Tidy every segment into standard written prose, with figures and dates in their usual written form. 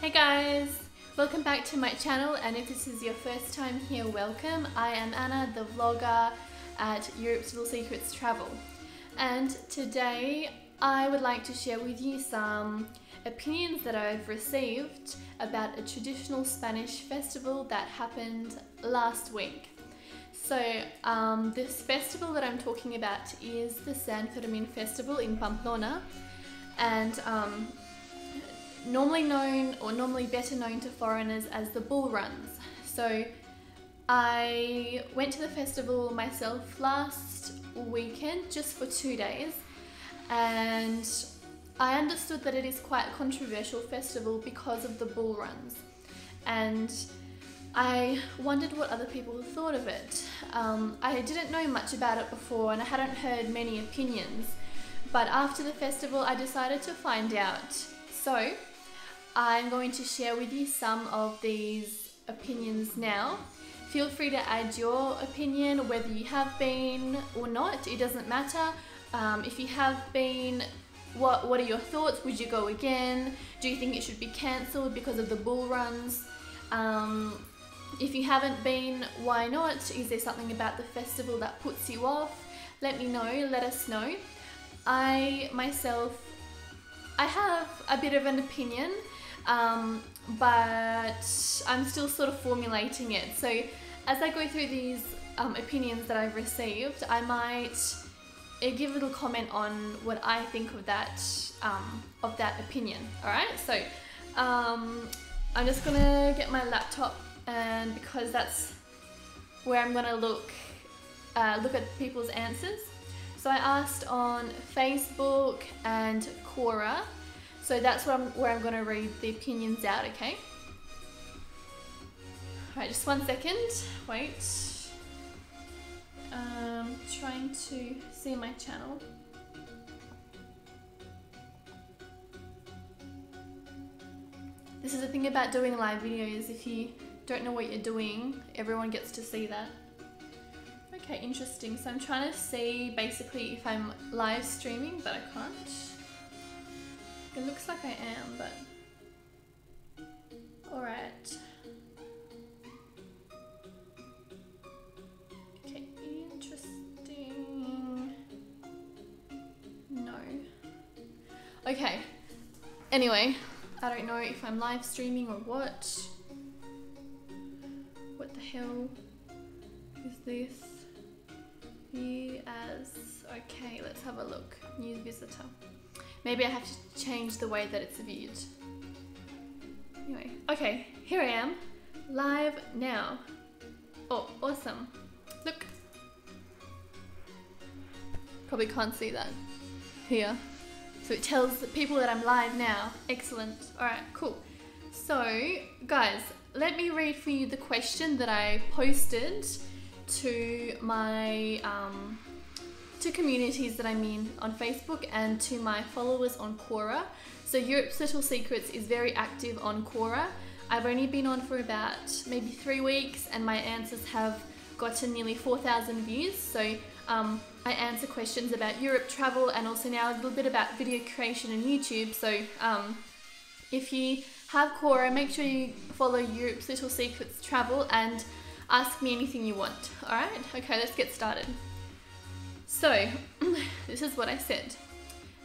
Hey guys! Welcome back to my channel, and if this is your first time here, welcome. I am Anna, the vlogger at Europe's Little Secrets Travel. And today I would like to share with you some opinions that I've received about a traditional Spanish festival that happened last week. So this festival that I'm talking about is the San Fermin festival in Pamplona, and normally better known to foreigners as the bull runs. So I went to the festival myself last weekend just for 2 days, and I understood that it is quite a controversial festival because of the bull runs, and I wondered what other people thought of it. I didn't know much about it before and I hadn't heard many opinions, but after the festival I decided to find out. So I'm going to share with you some of these opinions now. Feel free to add your opinion, whether you have been or not, it doesn't matter. If you have been, what are your thoughts? Would you go again? Do you think it should be cancelled because of the bull runs? If you haven't been, why not? Is there something about the festival that puts you off? Let me know, let us know. I have a bit of an opinion, but I'm still sort of formulating it. So as I go through these opinions that I've received, I might give a little comment on what I think of that opinion. Alright, so I'm just gonna get my laptop, and because that's where I'm gonna look at people's answers. So I asked on Facebook and Quora, so that's where I'm gonna read the opinions out, okay? Alright, just 1 second, wait. Trying to see my channel. This is the thing about doing live videos, if you don't know what you're doing, everyone gets to see that. Okay, interesting. So I'm trying to see basically if I'm live streaming, but I can't. It looks like I am, but alright. Okay, interesting. No. Okay. Anyway, I don't know if I'm live streaming or what. What the hell is this? View as, okay, let's have a look. New visitor. Maybe I have to change the way that it's viewed. Anyway, okay, here I am, live now. Oh, awesome. Look. Probably can't see that here. So it tells the people that I'm live now. Excellent. Alright, cool. So, guys, let me read for you the question that I posted to my to communities that I'm in on Facebook and to my followers on Quora. So Europe's Little Secrets is very active on Quora. I've only been on for about maybe 3 weeks, and my answers have gotten nearly 4,000 views. So I answer questions about Europe travel and also now a little bit about video creation and YouTube. So if you have Quora, make sure you follow Europe's Little Secrets Travel and ask me anything you want. Alright, okay, let's get started. So, this is what I said.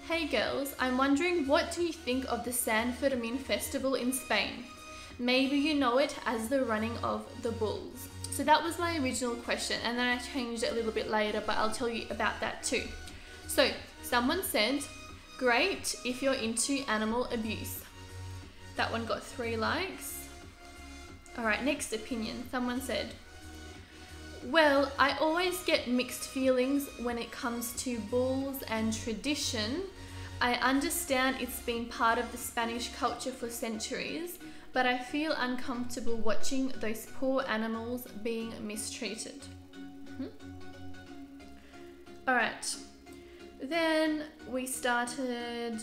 Hey girls, I'm wondering, what do you think of the San Fermin festival in Spain? Maybe you know it as the running of the bulls. So that was my original question, and then I changed it a little bit later, but I'll tell you about that too. So, someone said, great if you're into animal abuse. That one got 3 likes. Alright, next opinion. Someone said, well, I always get mixed feelings when it comes to bulls and tradition. I understand it's been part of the Spanish culture for centuries, but I feel uncomfortable watching those poor animals being mistreated. Alright, then we started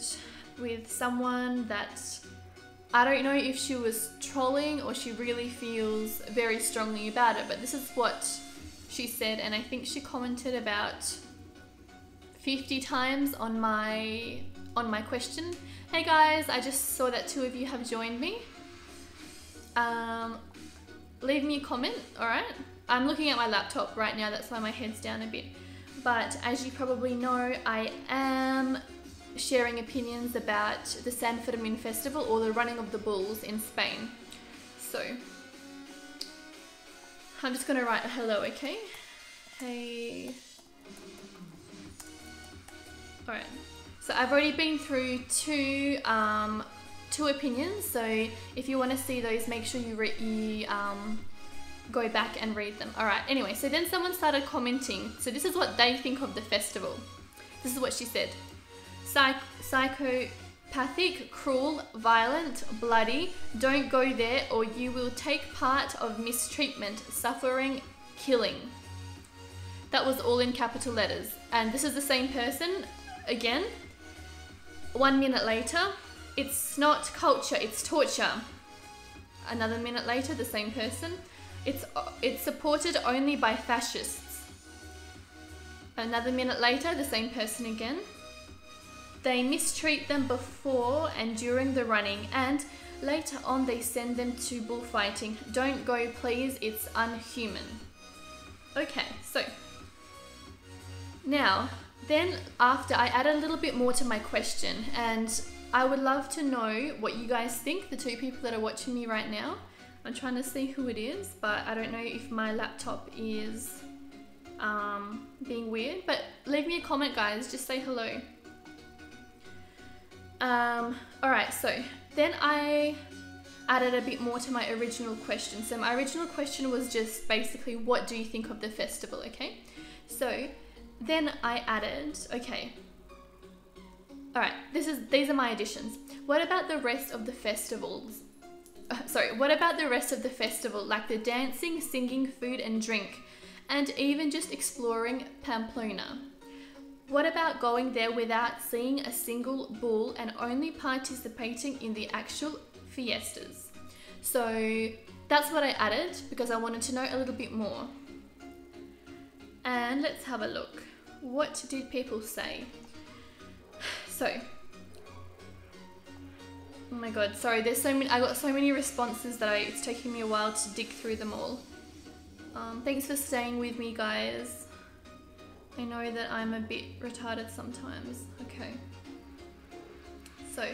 with someone that I don't know if she was trolling or she really feels very strongly about it, but this is what she said, and I think she commented about 50 times on my question. Hey guys, I just saw that 2 of you have joined me. leave me a comment, alright? I'm looking at my laptop right now, that's why my head's down a bit. But as you probably know, I am sharing opinions about the San Fermin festival, or the running of the bulls in Spain. So, I'm just gonna write a hello, okay? Hey. Alright, so I've already been through two opinions, so if you want to see those, make sure you go back and read them. Alright, anyway, so then someone started commenting. So this is what they think of the festival. This is what she said. Psychopathic, cruel, violent, bloody. Don't go there or you will take part of mistreatment, suffering, killing. That was all in capital letters. And this is the same person again. 1 minute later, it's not culture, it's torture. Another minute later, the same person. It's supported only by fascists. Another minute later, the same person again. They mistreat them before and during the running, and later on they send them to bullfighting. Don't go, please, it's unhuman. Okay, so now, then after I added a little bit more to my question, and I would love to know what you guys think, the two people that are watching me right now. I'm trying to see who it is, but I don't know if my laptop is being weird, but leave me a comment, guys, just say hello. Alright, so then I added a bit more to my original question. So my original question was just basically, what do you think of the festival, okay? So then I added, okay, alright, these are my additions. What about the rest of the festivals? What about the rest of the festival, like the dancing, singing, food and drink, and even just exploring Pamplona? What about going there without seeing a single bull and only participating in the actual fiestas? So that's what I added because I wanted to know a little bit more. And let's have a look. What did people say? So, oh my god, sorry, there's so many, I got so many responses that it's taking me a while to dig through them all. Thanks for staying with me, guys. I know that I'm a bit retarded sometimes. Okay. So,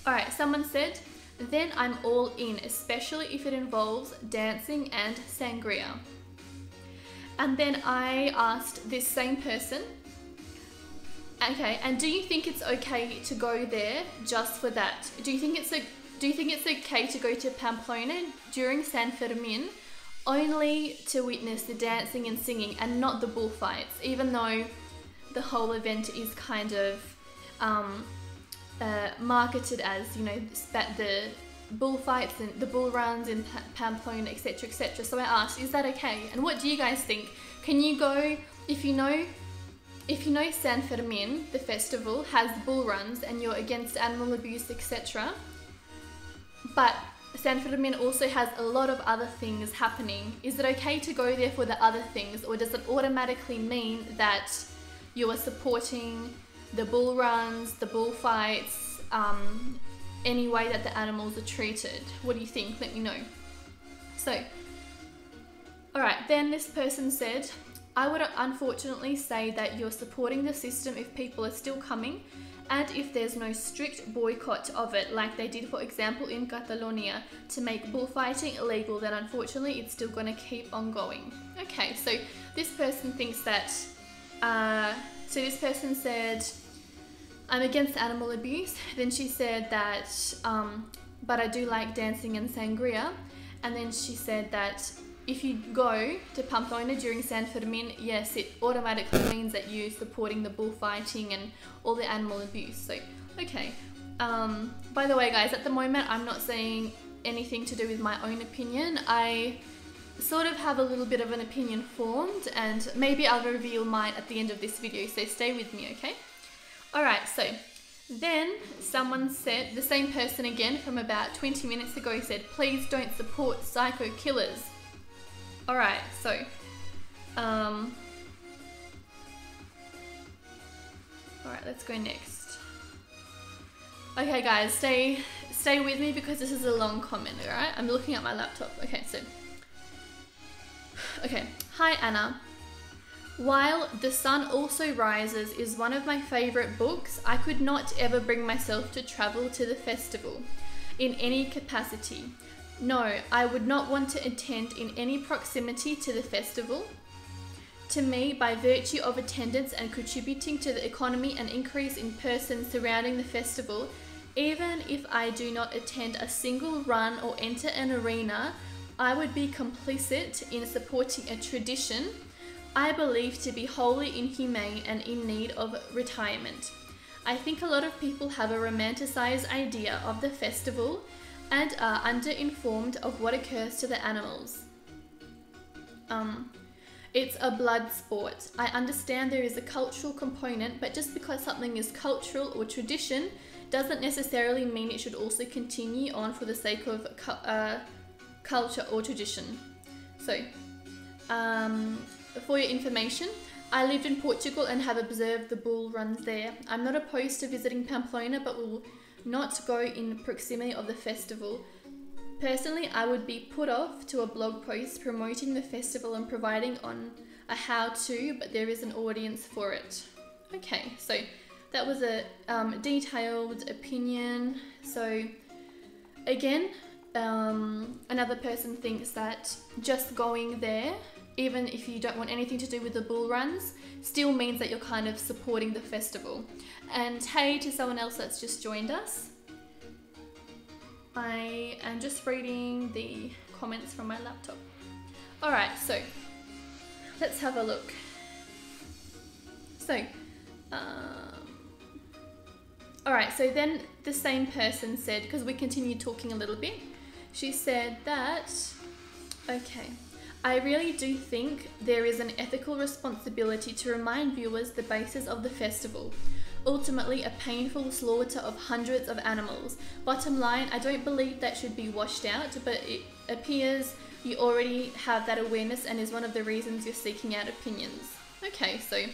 alright, someone said, then I'm all in, especially if it involves dancing and sangria. And then I asked this same person, okay, and do you think it's okay to go there just for that? Do you think it's okay to go to Pamplona during San Fermin only to witness the dancing and singing and not the bullfights, even though the whole event is kind of marketed as, you know, the bullfights and the bull runs in Pamplona, etc, etc. So I asked, is that okay? And what do you guys think? Can you go, if you know San Fermin, the festival, has bull runs and you're against animal abuse, etc. But San Fermin also has a lot of other things happening. Is it okay to go there for the other things, or does it automatically mean that you are supporting the bull runs, the bullfights, any way that the animals are treated? What do you think? Let me know. So, alright, then this person said, I would unfortunately say that you're supporting the system if people are still coming, and if there's no strict boycott of it, like they did, for example, in Catalonia, to make bullfighting illegal, then unfortunately it's still going to keep on going. Okay, so this person thinks that, so this person said, I'm against animal abuse. Then she said that, but I do like dancing and sangria. And then she said that if you go to Pamplona during San Fermin, yes, it automatically means that you're supporting the bullfighting and all the animal abuse. So, okay. By the way, guys, at the moment, I'm not saying anything to do with my own opinion. I sort of have a little bit of an opinion formed, and maybe I'll reveal mine at the end of this video, so stay with me, okay? Alright, so then someone said, the same person again from about 20 minutes ago said, please don't support psycho killers. Alright, so, alright, let's go next. Okay guys, stay stay with me because this is a long comment, alright? I'm looking at my laptop. Okay, so. Okay. Hi, Anna. While The Sun Also Rises is one of my favourite books, I could not ever bring myself to travel to the festival in any capacity. No, I would not want to attend in any proximity to the festival. To me, by virtue of attendance and contributing to the economy and increase in persons surrounding the festival, even if I do not attend a single run or enter an arena, I would be complicit in supporting a tradition I believe to be wholly inhumane and in need of retirement. I think a lot of people have a romanticized idea of the festival and are underinformed of what occurs to the animals. It's a blood sport. I understand there is a cultural component, but just because something is cultural or tradition doesn't necessarily mean it should also continue on for the sake of culture or tradition. So, for your information, I lived in Portugal and have observed the bull runs there. I'm not opposed to visiting Pamplona, but will not go in proximity of the festival. Personally, I would be put off to a blog post promoting the festival and providing on a how-to, but there is an audience for it. Okay, so that was a detailed opinion. So again, another person thinks that just going there, even if you don't want anything to do with the bull runs, still means that you're kind of supporting the festival. And hey to someone else that's just joined us. I am just reading the comments from my laptop. Alright, so let's have a look. So, alright, so then the same person said, because we continued talking a little bit, she said that, okay, I really do think there is an ethical responsibility to remind viewers the basis of the festival. Ultimately, a painful slaughter of hundreds of animals. Bottom line, I don't believe that should be washed out, but it appears you already have that awareness and is one of the reasons you're seeking out opinions. Okay, so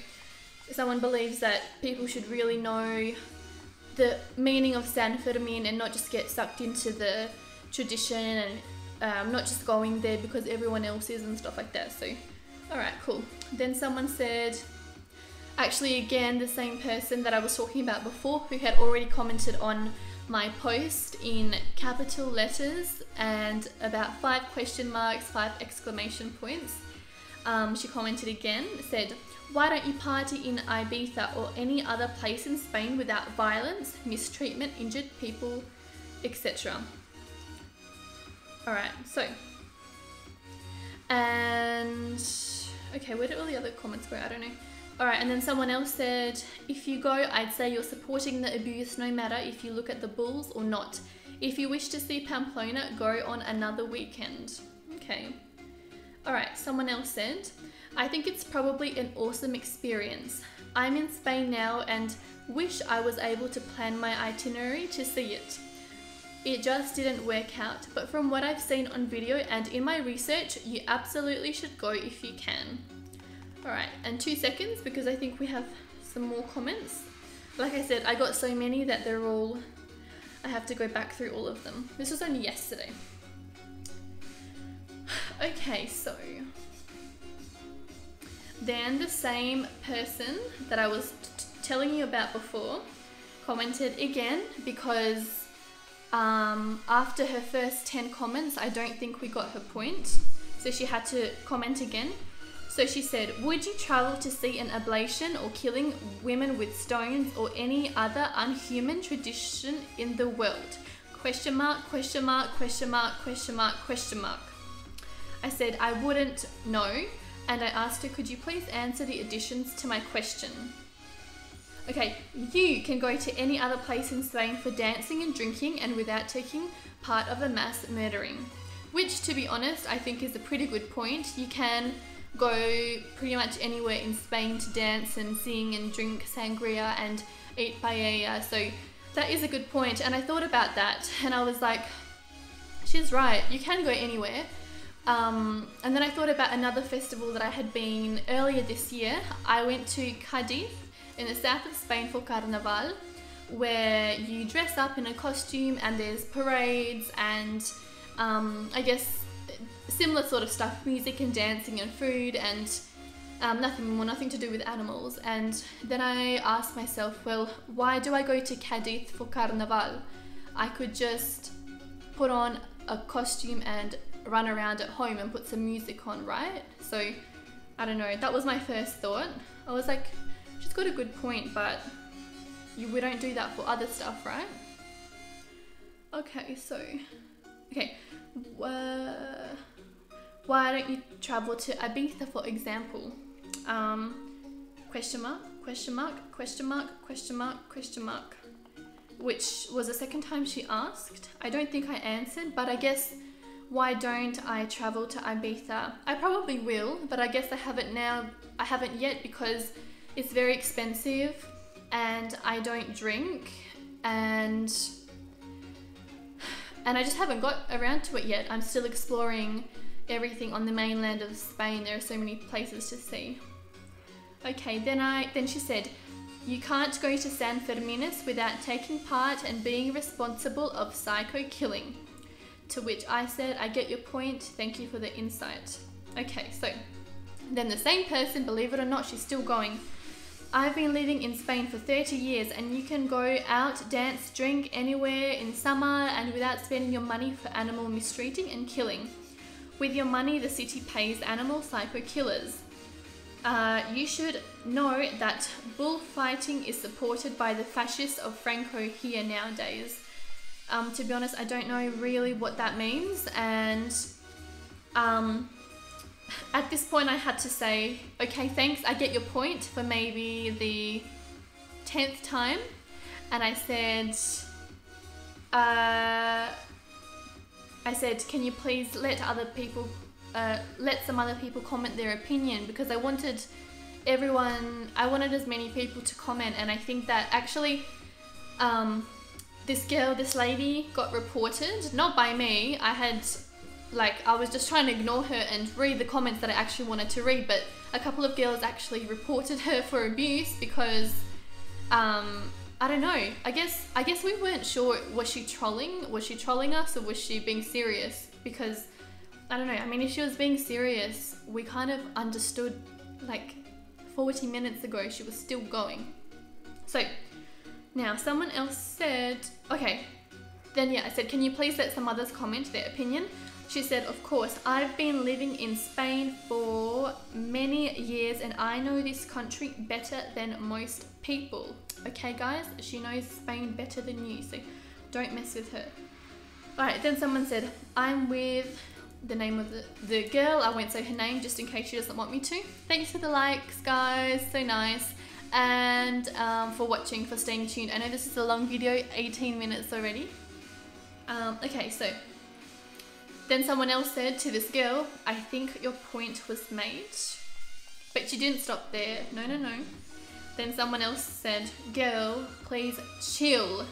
someone believes that people should really know the meaning of San Fermin and not just get sucked into the tradition and not just going there because everyone else is and stuff like that. So, alright, cool. Then someone said, actually again, the same person that I was talking about before who had already commented on my post in capital letters and about 5 question marks, 5 exclamation points. She commented again, said, why don't you party in Ibiza or any other place in Spain without violence, mistreatment, injured people, etc. Alright, so, and, okay, where did all the other comments go? I don't know. Alright, and then someone else said, if you go, I'd say you're supporting the abuse no matter if you look at the bulls or not. If you wish to see Pamplona, go on another weekend. Okay. Alright, someone else said, I think it's probably an awesome experience. I'm in Spain now and wish I was able to plan my itinerary to see it. It just didn't work out, but from what I've seen on video and in my research, you absolutely should go if you can. Alright, and 2 seconds because I think we have some more comments. Like I said, I got so many that they're all, I have to go back through all of them. This was only yesterday. Okay, so then the same person that I was telling you about before commented again because after her first 10 comments, I don't think we got her point. So she had to comment again. So she said, would you travel to see an ablation or killing women with stones or any other unhuman tradition in the world? Question mark, question mark, question mark, question mark, question mark. I said, I wouldn't know. And I asked her, could you please answer the additions to my question? Okay, you can go to any other place in Spain for dancing and drinking and without taking part of a mass murdering. Which, to be honest, I think is a pretty good point. You can go pretty much anywhere in Spain to dance and sing and drink sangria and eat paella. So that is a good point. And I thought about that and I was like, she's right, you can go anywhere. And then I thought about another festival that I had been earlier this year. I went to Cadiz in the south of Spain for Carnaval, where you dress up in a costume and there's parades and I guess similar sort of stuff, music and dancing and food and nothing to do with animals. And then I asked myself, well, why do I go to Cadiz for Carnaval? I could just put on a costume and run around at home and put some music on, right? So I don't know, that was my first thought. I was like, she's got a good point, but we don't do that for other stuff, right? Okay, so, okay, why don't you travel to Ibiza, for example? Question mark, question mark, question mark, question mark, question mark. Which was the second time she asked. I don't think I answered, but I guess, why don't I travel to Ibiza? I probably will, but I guess I haven't yet because it's very expensive and I don't drink and I just haven't got around to it yet. I'm still exploring everything on the mainland of Spain. There are so many places to see. Okay, then she said, you can't go to San Fermin without taking part and being responsible of psycho killing. To which I said, I get your point, thank you for the insight. Okay, so then the same person, believe it or not, she's still going. I've been living in Spain for 30 years and you can go out, dance, drink anywhere in summer and without spending your money for animal mistreating and killing. With your money, the city pays animal psycho killers. You should know that bullfighting is supported by the fascists of Franco here nowadays. To be honest, I don't know really what that means, and at this point I had to say, okay, thanks, I get your point, for maybe the 10th time. And I said, can you please let some other people comment their opinion, because I wanted as many people to comment. And I think that actually this lady got reported, not by me. I was just trying to ignore her and read the comments that I actually wanted to read, but a couple of girls actually reported her for abuse because I don't know, I guess we weren't sure, was she trolling us, or was she being serious? Because I don't know, I mean, if she was being serious, we kind of understood like 40 minutes ago she was still going. So now someone else said, okay, then yeah, I said, can you please let some others comment their opinion? She said, of course, I've been living in Spain for many years and I know this country better than most people. Okay guys, she knows Spain better than you, so don't mess with her. Alright, then someone said, I'm with the name of the girl. I won't say her name just in case she doesn't want me to. Thanks for the likes, guys, so nice. And for watching, for staying tuned. I know this is a long video, 18 minutes already. Okay, so then someone else said to this girl, I think your point was made. But she didn't stop there. No. Then someone else said, girl, please chill.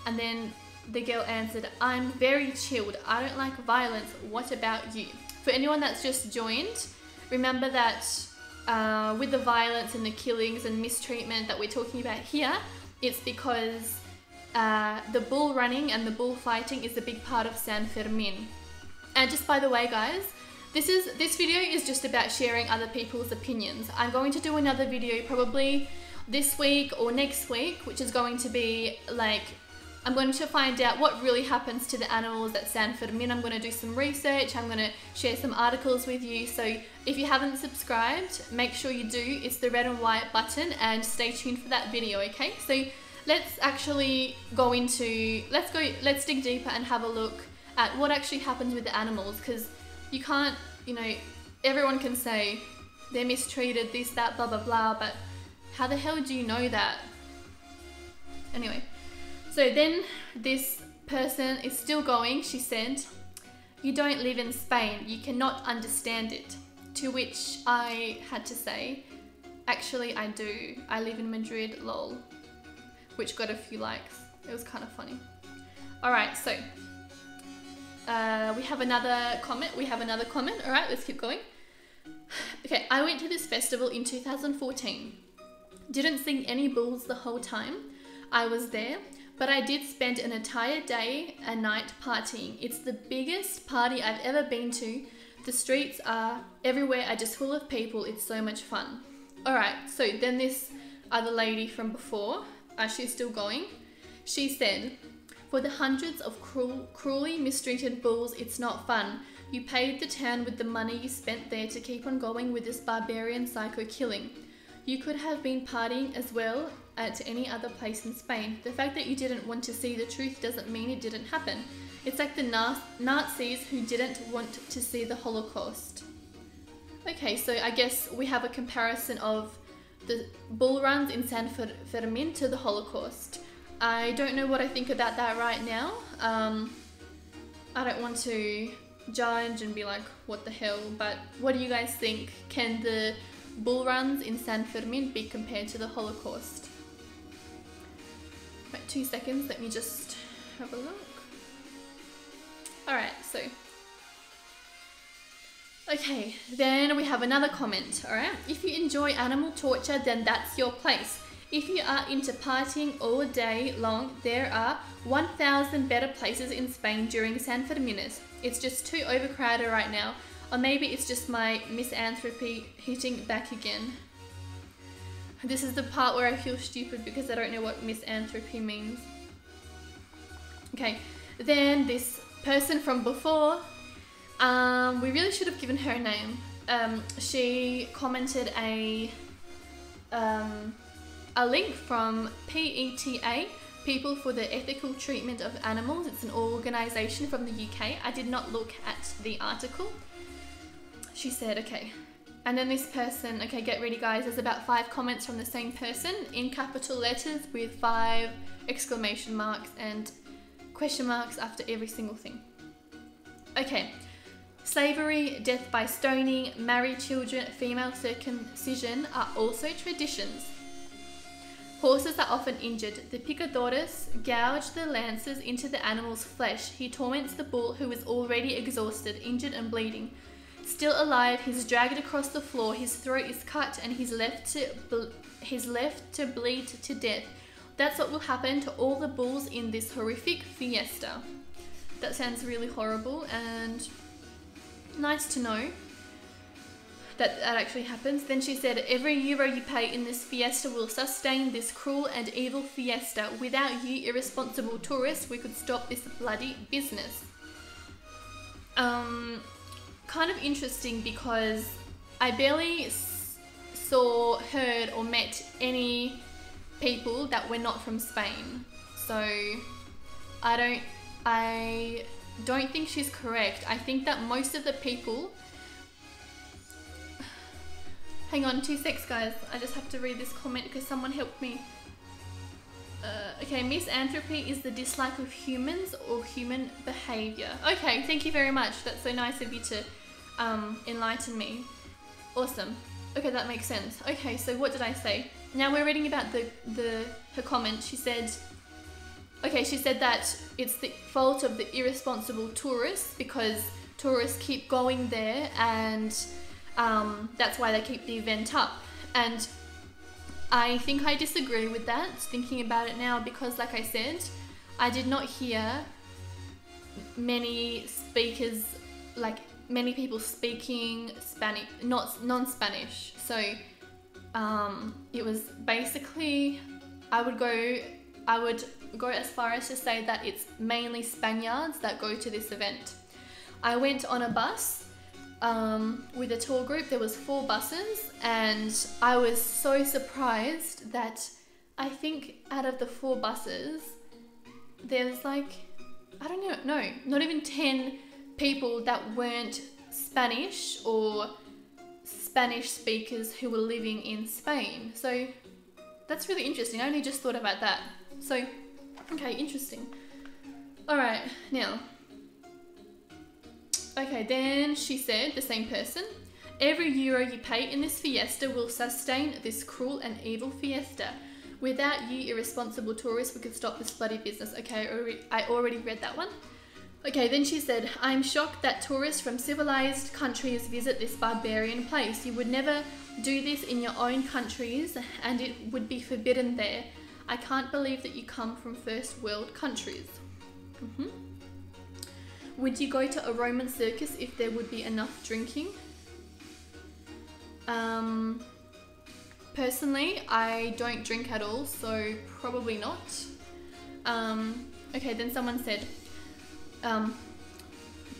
And then the girl answered, I'm very chilled. I don't like violence. What about you? For anyone that's just joined, remember that with the violence and the killings and mistreatment that we're talking about here, it's because the bull running and the bullfighting is a big part of San Fermin. And just by the way, guys, this video is just about sharing other people's opinions. I'm going to do another video probably this week or next week, which is going to be like, I'm going to find out what really happens to the animals at San Fermin. I'm going to do some research. I'm going to share some articles with you. So if you haven't subscribed, make sure you do. It's the red and white button, and stay tuned for that video, okay? So let's actually go into, let's dig deeper and have a look at what actually happens with the animals, because you can't, you know, everyone can say they're mistreated, this, that, blah, blah, blah, but how the hell do you know that? Anyway, so then this person is still going. She said, you don't live in Spain, you cannot understand it. To which I had to say, actually I do. I live in Madrid, lol. Which got a few likes. It was kind of funny. Alright, so we have another comment. Alright, let's keep going. Okay, I went to this festival in 2014. Didn't see any bulls the whole time. I was there, but I did spend an entire day and night partying. It's the biggest party I've ever been to. The streets are everywhere are just full of people. It's so much fun. Alright, so then this other lady from before, she's still going. She said, for the hundreds of cruelly mistreated bulls, it's not fun. You paid the town with the money you spent there to keep on going with this barbarian psycho killing. You could have been partying as well at any other place in Spain. The fact that you didn't want to see the truth doesn't mean it didn't happen. It's like the Nazis who didn't want to see the Holocaust. Okay, so I guess we have a comparison of the bull runs in San Fermin to the Holocaust. I don't know what I think about that right now. I don't want to judge and be like, what the hell, but what do you guys think? Can the bull runs in San Fermin be compared to the Holocaust? Wait 2 seconds, let me just have a look. Alright, so okay, then we have another comment, alright? If you enjoy animal torture, then that's your place. If you are into partying all day long, there are 1,000 better places in Spain during San Fermines. It's just too overcrowded right now. Or maybe it's just my misanthropy hitting back again. This is the part where I feel stupid because I don't know what misanthropy means. Okay, then this person from before, we really should have given her a name. She commented a link from PETA, People for the Ethical Treatment of Animals. It's an organisation from the UK. I did not look at the article. She said, okay. And then this person, okay, get ready guys, there's about 5 comments from the same person in capital letters with 5 exclamation marks and question marks after every single thing. Okay. Slavery, death by stoning, married children, female circumcision are also traditions. Horses are often injured. The picadores gouge the lances into the animal's flesh. He torments the bull who is already exhausted, injured and bleeding. Still alive, he's dragged across the floor, his throat is cut and he's left to bleed to death. That's what will happen to all the bulls in this horrific fiesta. That sounds really horrible and nice to know that actually happens. Then she said, every euro you pay in this fiesta will sustain this cruel and evil fiesta. Without you irresponsible tourists, we could stop this bloody business. Kind of interesting because I barely saw, heard or met any people that were not from Spain. So I don't think she's correct. I think that most of the people... Hang on 2 secs guys, I just have to read this comment because someone helped me. Okay, misanthropy is the dislike of humans or human behaviour. Okay, thank you very much. That's so nice of you to enlighten me. Awesome. Okay, that makes sense. Okay, so what did I say? Now we're reading about her comment. She said, okay, she said that it's the fault of the irresponsible tourists because tourists keep going there and that's why they keep the event up. And I think I disagree with that, thinking about it now, because like I said, I did not hear many speakers, like many people speaking Spanish, not non-Spanish. So it was basically, I would go as far as to say that it's mainly Spaniards that go to this event. I went on a bus with a tour group. There was 4 buses and I was so surprised that I think out of the 4 buses there was like, I don't know, no, not even 10 people that weren't Spanish or Spanish speakers who were living in Spain. So that's really interesting. I only just thought about that. So, okay, interesting. Alright, now, okay, then she said, the same person, every euro you pay in this fiesta will sustain this cruel and evil fiesta. Without you irresponsible tourists, we could stop this bloody business. Okay, I already read that one. Okay, then she said, I'm shocked that tourists from civilized countries visit this barbarian place. You would never do this in your own countries and it would be forbidden there. I can't believe that you come from first world countries. Would you go to a Roman circus if there would be enough drinking? Personally, I don't drink at all, so probably not. Okay, then someone said,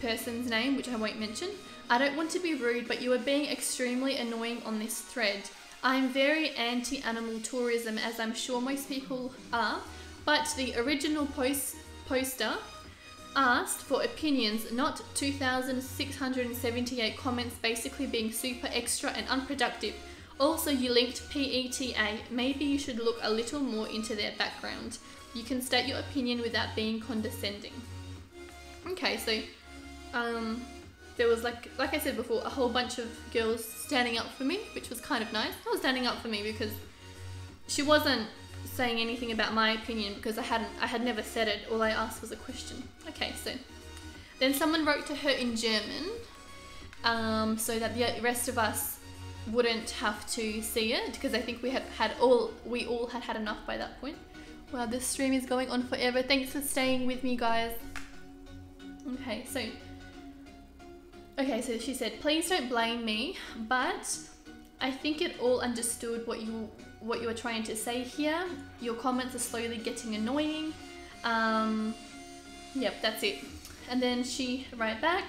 person's name, which I won't mention. I don't want to be rude, but you are being extremely annoying on this thread. I'm very anti-animal tourism, as I'm sure most people are, but the original poster asked for opinions, not 2,678 comments basically being super extra and unproductive. Also, you linked PETA. Maybe you should look a little more into their background. You can state your opinion without being condescending. Okay, so there was like I said before, a whole bunch of girls standing up for me, which was kind of nice. They were standing up for me because she wasn't saying anything about my opinion, because I had never said it. All I asked was a question. Okay, so then someone wrote to her in German, so that the rest of us wouldn't have to see it, because I think we all had enough by that point. Wow, this stream is going on forever. Thanks for staying with me, guys. Okay, so she said, please don't blame me, but I think it all understood what you were trying to say here. Your comments are slowly getting annoying. Yep, that's it. And then she wrote back,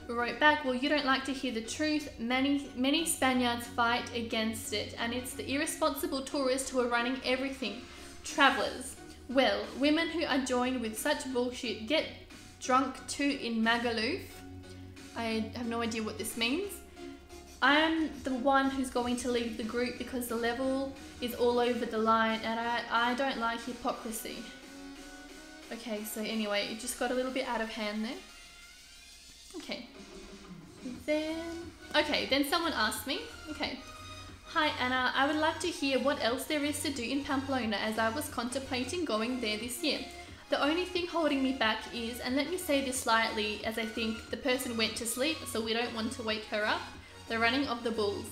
well, you don't like to hear the truth. Many Spaniards fight against it, and it's the irresponsible tourists who are running everything. Travelers. Well, women who are joined with such bullshit get drunk too in Magaluf. I have no idea what this means. I'm the one who's going to leave the group because the level is all over the line, and I don't like hypocrisy. Okay, so anyway, it just got a little bit out of hand there. Okay. Then someone asked me, okay, hi Anna, I would like to hear what else there is to do in Pamplona, as I was contemplating going there this year. The only thing holding me back is, and let me say this slightly, as I think the person went to sleep, so we don't want to wake her up, the running of the bulls.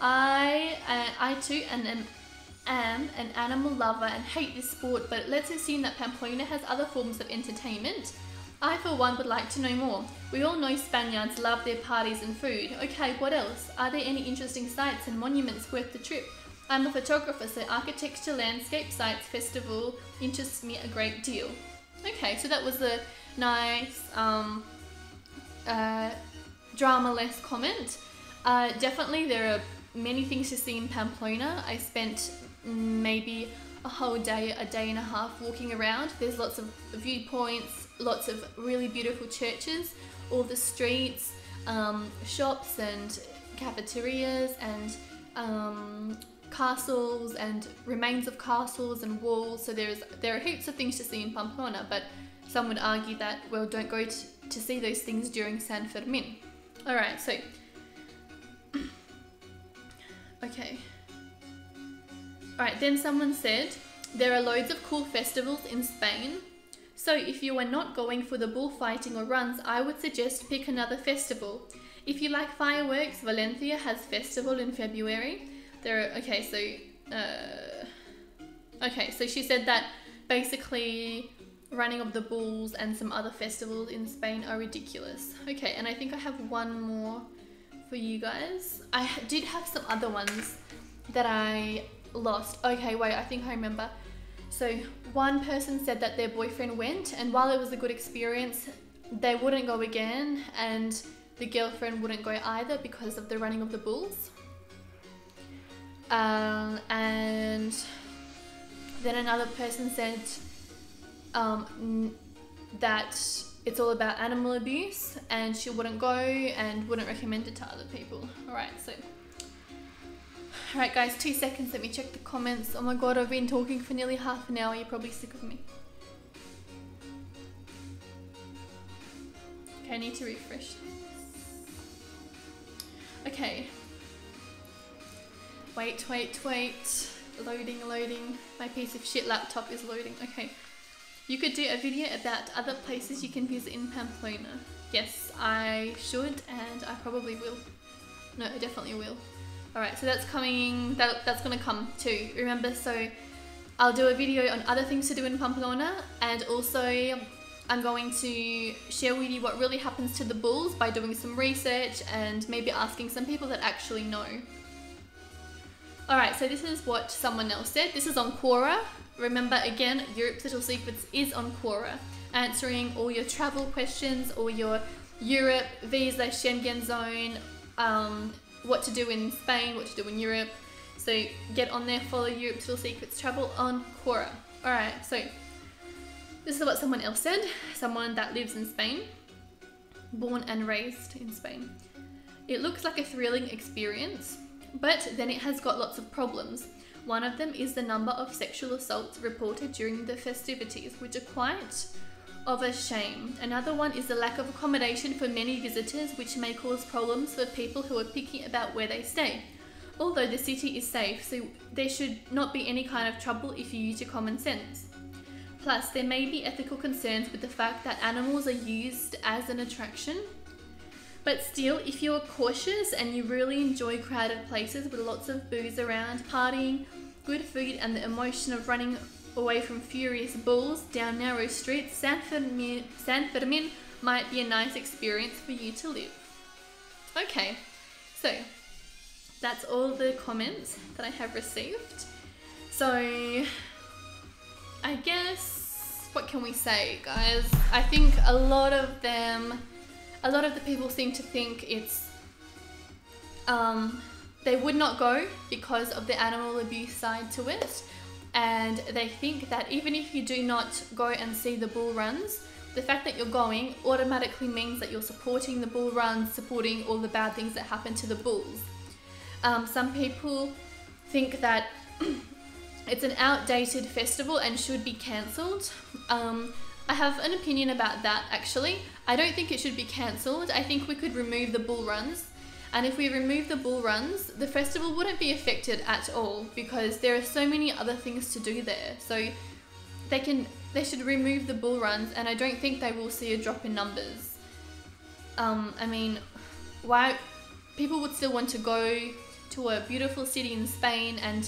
I too am an animal lover and hate this sport, but let's assume that Pamplona has other forms of entertainment. I for one would like to know more. We all know Spaniards love their parties and food. Okay, what else? Are there any interesting sites and monuments worth the trip? I'm a photographer, so architecture, landscape, sites, festival interests me a great deal. Okay, so that was a nice drama-less comment. Definitely there are many things to see in Pamplona. I spent maybe a whole day, a day and a half walking around. There's lots of viewpoints, lots of really beautiful churches, all the streets, shops and cafeterias and castles and remains of castles and walls. So there are heaps of things to see in Pamplona, but some would argue that, well, don't go to see those things during San Fermin. Alright, so okay. Alright, then someone said, there are loads of cool festivals in Spain. So if you are not going for the bullfighting or runs, I would suggest pick another festival. If you like fireworks, Valencia has festival in February. Okay, so she said that basically running of the bulls and some other festivals in Spain are ridiculous. Okay, and I think I have one more for you guys. I did have some other ones that I lost. Okay, wait, I think I remember. So one person said that their boyfriend went, and while it was a good experience, they wouldn't go again, and the girlfriend wouldn't go either because of the running of the bulls. And then another person said that it's all about animal abuse and she wouldn't go and wouldn't recommend it to other people. Alright guys, 2 seconds, let me check the comments. Oh my god, I've been talking for nearly half an hour, you're probably sick of me. Okay, I need to refresh this. Okay. Wait. Loading. My piece of shit laptop is loading. Okay. You could do a video about other places you can visit in Pamplona. Yes, I should, and I probably will. No, I definitely will. Alright, so that's coming, that's gonna come too. Remember, so I'll do a video on other things to do in Pamplona, and also I'm going to share with you what really happens to the bulls by doing some research and maybe asking some people that actually know. Alright, so this is what someone else said. This is on Quora. Remember, again, Europe's Little Secrets is on Quora, answering all your travel questions, all your Europe, visa, Schengen zone, what to do in Spain, what to do in Europe. So get on there, follow Europe's Little Secrets Travel on Quora. Alright, so this is what someone else said. Someone that lives in Spain, born and raised in Spain. It looks like a thrilling experience, but then it has got lots of problems. One of them is the number of sexual assaults reported during the festivities, which are quite of a shame. Another one is the lack of accommodation for many visitors, which may cause problems for people who are picky about where they stay. Although the city is safe, so there should not be any kind of trouble if you use your common sense. Plus, there may be ethical concerns with the fact that animals are used as an attraction. But still, if you're cautious and you really enjoy crowded places with lots of booze around, partying, good food, and the emotion of running away from furious bulls down narrow streets, San Fermin might be a nice experience for you to live. Okay, so that's all the comments that I have received. So I guess, what can we say, guys? I think a lot of the people seem to think it's, they would not go because of the animal abuse side to it. And they think that even if you do not go and see the bull runs, the fact that you're going automatically means that you're supporting the bull runs, supporting all the bad things that happen to the bulls. Some people think that it's an outdated festival and should be cancelled. I have an opinion about that, actually. I don't think it should be cancelled. I think we could remove the bull runs. And if we remove the bull runs, the festival wouldn't be affected at all because there are so many other things to do there. So they should remove the bull runs, and I don't think they will see a drop in numbers. I mean, why people would still want to go to a beautiful city in Spain and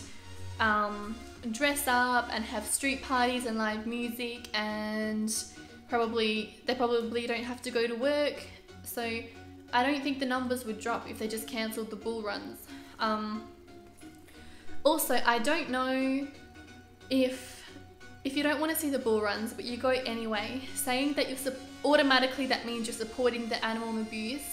dress up and have street parties and live music, and they probably don't have to go to work. So I don't think the numbers would drop if they just cancelled the bull runs. Also, I don't know if you don't want to see the bull runs but you go anyway, saying that automatically that means you're supporting the animal abuse.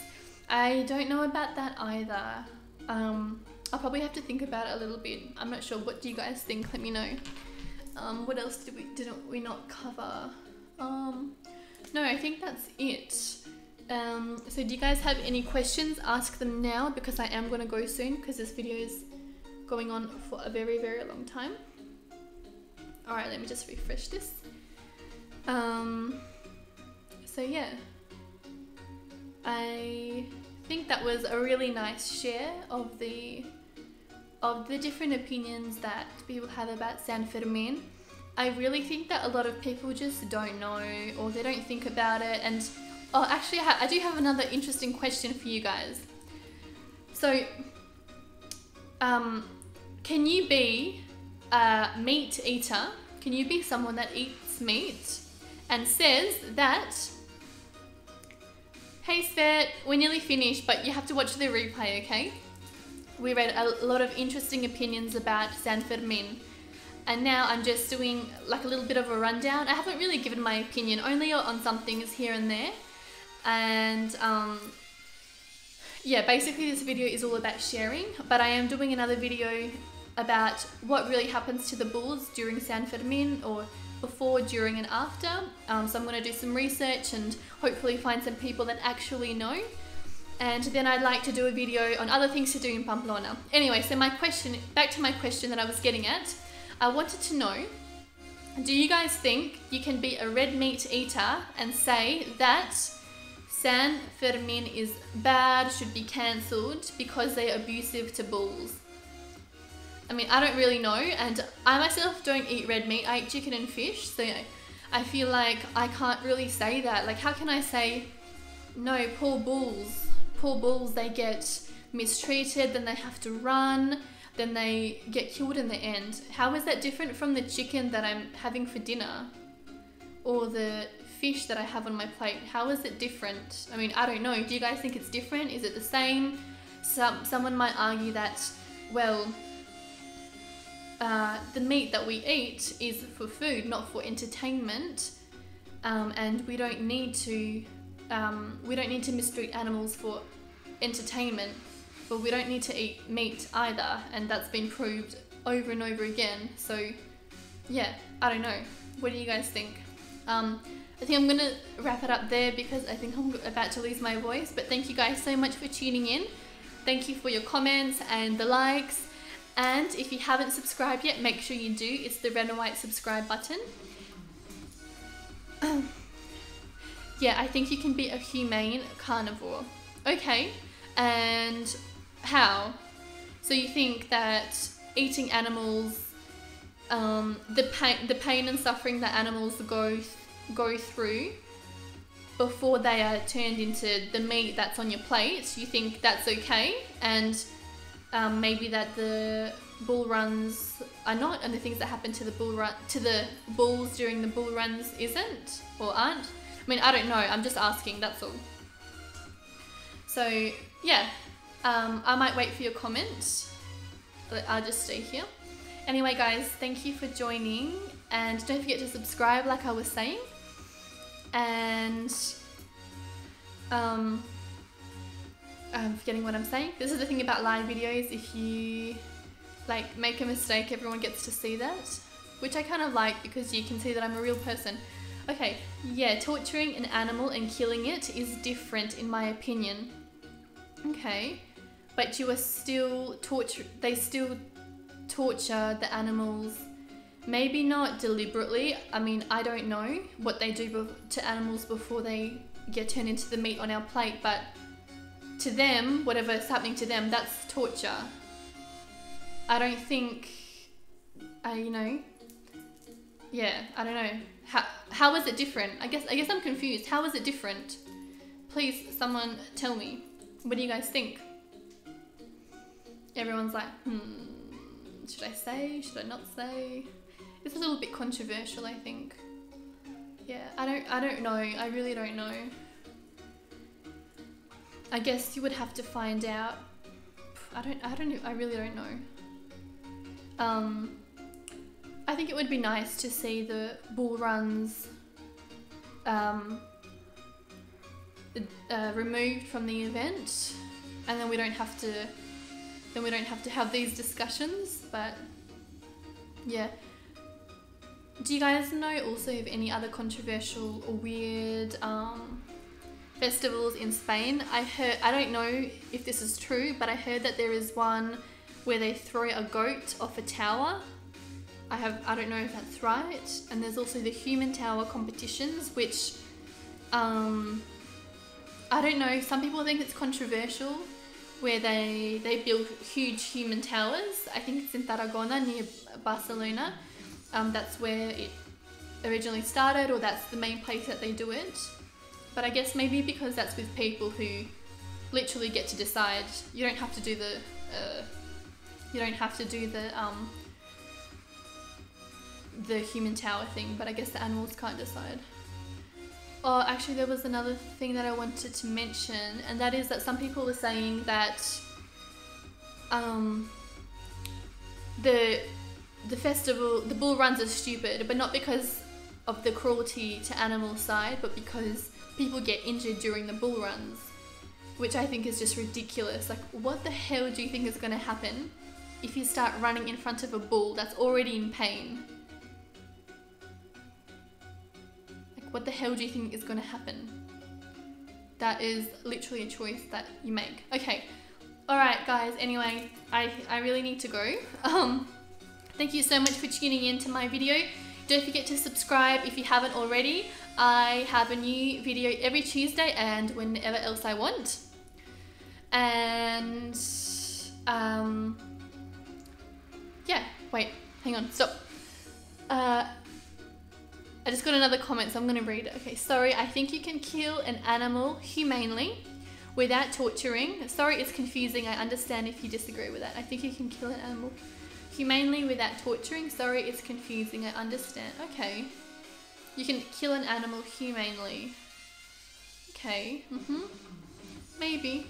I don't know about that either. I'll probably have to think about it a little bit. I'm not sure. What do you guys think? Let me know. What else didn't we not cover? No, I think that's it. So do you guys have any questions? Ask them now, because I am going to go soon because this video is going on for a very, very long time. Alright, let me just refresh this. So yeah, I think that was a really nice share of the different opinions that people have about San Fermin. I really think that a lot of people just don't know, or they don't think about it. And oh, actually I do have another interesting question for you guys. So can you be a meat eater? Can you be someone that eats meat and says that, hey Svet, we're nearly finished, but you have to watch the replay, okay? We read a lot of interesting opinions about San Fermin, and now I'm just doing like a little bit of a rundown. I haven't really given my opinion, only on some things here and there. And yeah, basically this video is all about sharing, but I am doing another video about what really happens to the bulls during San Fermin, or before, during and after. So I'm going to do some research and hopefully find some people that actually know. And then I'd like to do a video on other things to do in Pamplona. Anyway, so back to my question that I was getting at. I wanted to know, do you guys think you can be a red meat eater and say that San Fermin is bad, should be cancelled because they're abusive to bulls? I mean, I don't really know, and I myself don't eat red meat. I eat chicken and fish, so I feel like I can't really say that. Like, how can I say, no, poor bulls, they get mistreated, then they have to run. then they get killed in the end. How is that different from the chicken that I'm having for dinner? Or the fish that I have on my plate? How is it different? I mean, I don't know. Do you guys think it's different? Is it the same? Someone might argue that, well, the meat that we eat is for food, not for entertainment, and we don't need to mistreat animals for entertainment, but we don't need to eat meat either, and that's been proved over and over again. So yeah, I don't know. What do you guys think? I think I'm gonna wrap it up there because I think I'm about to lose my voice, but thank you guys so much for tuning in. Thank you for your comments and the likes. And if you haven't subscribed yet, make sure you do. It's the red and white subscribe button. Yeah, I think you can be a humane carnivore. Okay, and how? So you think that eating animals, the pain and suffering that animals go through before they are turned into the meat that's on your plate, you think that's okay? And maybe that the bull runs are not, and the things that happen to the bulls during the bull runs isn't or aren't. I mean, I don't know. I'm just asking. That's all. So yeah, I might wait for your comments. I'll just stay here. Anyway, guys, thank you for joining, and don't forget to subscribe, like I was saying. And I'm forgetting what I'm saying. This is the thing about live videos. If you like make a mistake, everyone gets to see that, which I kind of like because you can see that I'm a real person. Okay, yeah, torturing an animal and killing it is different in my opinion. Okay, but you are still they still torture the animals. Maybe not deliberately. I mean, I don't know what they do to animals before they get turned into the meat on our plate, but to them, whatever's happening to them, that's torture. I don't think, you know, yeah, I don't know. How is it different? I guess I'm confused. How is it different? Please, someone tell me. What do you guys think? Everyone's like, should I say? Should I not say? It's a little bit controversial, I think. Yeah, I don't know. I really don't know. I guess you would have to find out. I really don't know. I think it would be nice to see the bull runs removed from the event, and then we don't have to have these discussions. But yeah, do you guys know also of any other controversial or weird festivals in Spain? I don't know if this is true, but I heard that there is one where they throw a goat off a tower. I don't know if that's right. And there's also the human tower competitions, which I don't know, some people think it's controversial, where they build huge human towers. I think it's in Tarragona near Barcelona. That's where it originally started, or that's the main place that they do it. But I guess maybe because that's with people who literally get to decide. You don't have to do the human tower thing, but I guess the animals can't decide. Oh, actually there was another thing that I wanted to mention, and that is that some people are saying that the festival, the bull runs are stupid, but not because of the cruelty to animal side, but because people get injured during the bull runs, which I think is just ridiculous. Like, what the hell do you think is going to happen if you start running in front of a bull that's already in pain? Like, what the hell do you think is going to happen? That is literally a choice that you make. Okay, alright guys, anyway, I really need to go. Thank you so much for tuning in to my video. Don't forget to subscribe if you haven't already. I have a new video every Tuesday and whenever else I want. And yeah, wait, hang on, stop. I just got another comment, so I'm gonna read it. Okay, sorry, I think you can kill an animal humanely without torturing. Sorry, it's confusing. I understand if you disagree with that. I think you can kill an animal humanely without torturing. Sorry, it's confusing. I understand. Okay. You can kill an animal humanely. Okay. Maybe.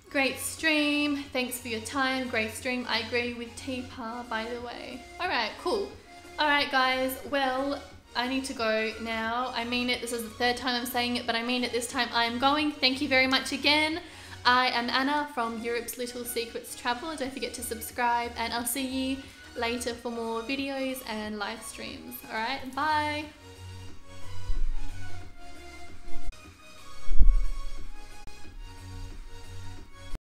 Great stream. Thanks for your time. Great stream. I agree with T-Par, by the way. Alright, cool. Alright, guys. Well, I need to go now. I mean it. This is the third time I'm saying it, but I mean it this time. I'm going. Thank you very much again. I am Anna from Europe's Little Secrets Travel. Don't forget to subscribe, and I'll see you later for more videos and live streams. Alright, bye.